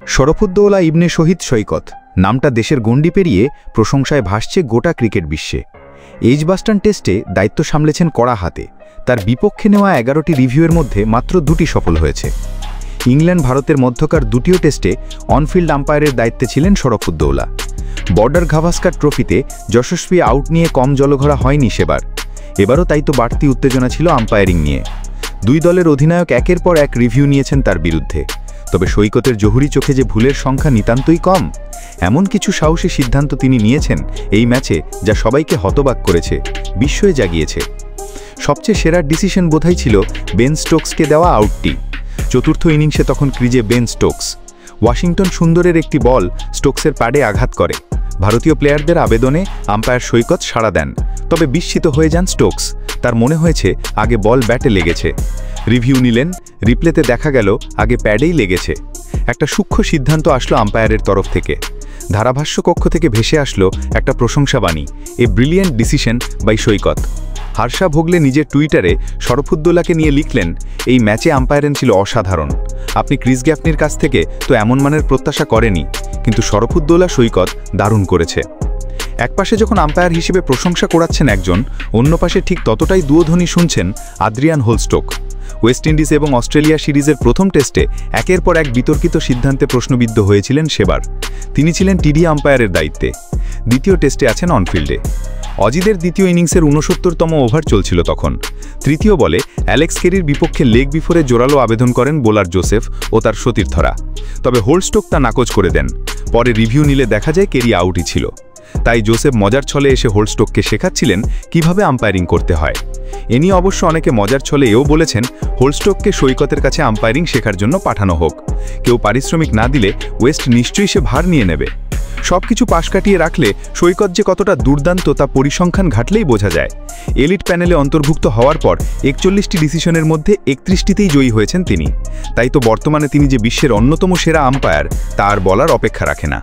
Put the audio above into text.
শরফুদ্দৌলা ইবনে শহীদ সৈকত নামটা দেশের গণ্ডি পেরিয়ে প্রশংসায় ভাসছে গোটা ক্রিকেট বিশ্বে। এজবাস্টন টেস্টে দায়িত্ব সামলেছেন কড়া হাতে। তার বিপক্ষে নেওয়া 11টি রিভিউয়ের মধ্যে মাত্র 2টি সফল হয়েছে। ইংল্যান্ড ভারতের মধ্যকার দ্বিতীয় টেস্টে অনফিল্ড আম্পায়ারের দায়িত্বে ছিলেন শরফুদ্দৌলা। বর্ডার গাভাস্কার ট্রফিতে যশস্বী আউট নিয়ে কম জলঘোলা হয়নি সেবার। এবারও তাই তো বাড়তি উত্তেজনা ছিল আম্পায়ারিং নিয়ে। দুই দলের অধিনায়ক একের পর এক রিভিউ নিয়েছেন তার বিরুদ্ধে। তবে সৈকতের জহুরি চোখে যে ভুলের সংখ্যা নিতান্তই কম, এমন কিছু সাহসী সিদ্ধান্ত তিনি নিয়েছেন এই ম্যাচে, যা সবাইকে হতবাক করেছে, বিস্ময়ে জাগিয়েছে। সবচেয়ে সেরা ডিসিশন বোধহয় ছিল বেন স্টোকসকে দেওয়া আউটটি। চতুর্থ ইনিংসে তখন ক্রিজে বেন স্টোকস। ওয়াশিংটন সুন্দরের একটি বল স্টোকসের প্যাডে আঘাত করে। ভারতীয় প্লেয়ারদের আবেদনে আম্পায়ার সৈকত সাড়া দেন, তবে বিস্মিত হয়ে যান স্টোকস। তার মনে হয়েছে আগে বল ব্যাটে লেগেছে। রিভিউ নিলেন, রিপ্লেতে দেখা গেল আগে প্যাডেই লেগেছে। একটা সূক্ষ্ম সিদ্ধান্ত আসলো আম্পায়ারের তরফ থেকে। ধারাভাষ্য কক্ষ থেকে ভেসে আসলো একটা প্রশংসাবাণী, এ ব্রিলিয়েন্ট ডিসিশন বাই সৈকত। হার্ষা ভোগলে নিজের টুইটারে শরফুদ্দৌলাকে নিয়ে লিখলেন, এই ম্যাচে আম্পায়ারিং ছিল অসাধারণ। আপনি ক্রিস গ্যাফনির কাছ থেকে তো এমন মানের প্রত্যাশা করেনি, কিন্তু শরফুদ্দৌলা সৈকত দারুণ করেছে। একপাশে যখন আম্পায়ার হিসেবে প্রশংসা করাচ্ছেন একজন, অন্য পাশে ঠিক ততটাই দুয়োধ্বনি শুনছেন আদ্রিয়ান হোলস্টোক। ওয়েস্ট ইন্ডিজ এবং অস্ট্রেলিয়া সিরিজের প্রথম টেস্টে একের পর এক বিতর্কিত সিদ্ধান্তে প্রশ্নবিদ্ধ হয়েছিলেন সেবার। তিনি ছিলেন টিডি আম্পায়ারের দায়িত্বে। দ্বিতীয় টেস্টে আছেন অনফিল্ডে। অজিদের দ্বিতীয় ইনিংসের 69তম ওভার চলছিল তখন। তৃতীয় বলে অ্যালেক্স কেরির বিপক্ষে লেগ বিফোরে জোরালো আবেদন করেন বোলার জোসেফ ও তার সতীর্থরা। তবে হোলস্টোক তা নাকচ করে দেন। পরে রিভিউ নিলে দেখা যায় কেরি আউটই ছিল। তাই জোসেফ মজার ছলে এসে হোলস্টোককে শেখাচ্ছিলেন কিভাবে আম্পায়ারিং করতে হয়। এ নিয়ে অবশ্য অনেকে মজার ছলে এও বলেছেন, হোলস্টোককে সৈকতের কাছে আম্পায়ারিং শেখার জন্য পাঠানো হোক। কেউ পারিশ্রমিক না দিলে ওয়েস্ট নিশ্চয়ই সে ভার নিয়ে নেবে। সবকিছু পাশ কাটিয়ে রাখলে সৈকত যে কতটা দুর্দান্ত তা পরিসংখ্যান ঘাটলেই বোঝা যায়। এলিট প্যানেলে অন্তর্ভুক্ত হওয়ার পর 41টি ডিসিশনের মধ্যে 31টিতেই জয়ী হয়েছেন তিনি। তাই তো বর্তমানে তিনি যে বিশ্বের অন্যতম সেরা আম্পায়ার, তা আর বলার অপেক্ষা রাখে না।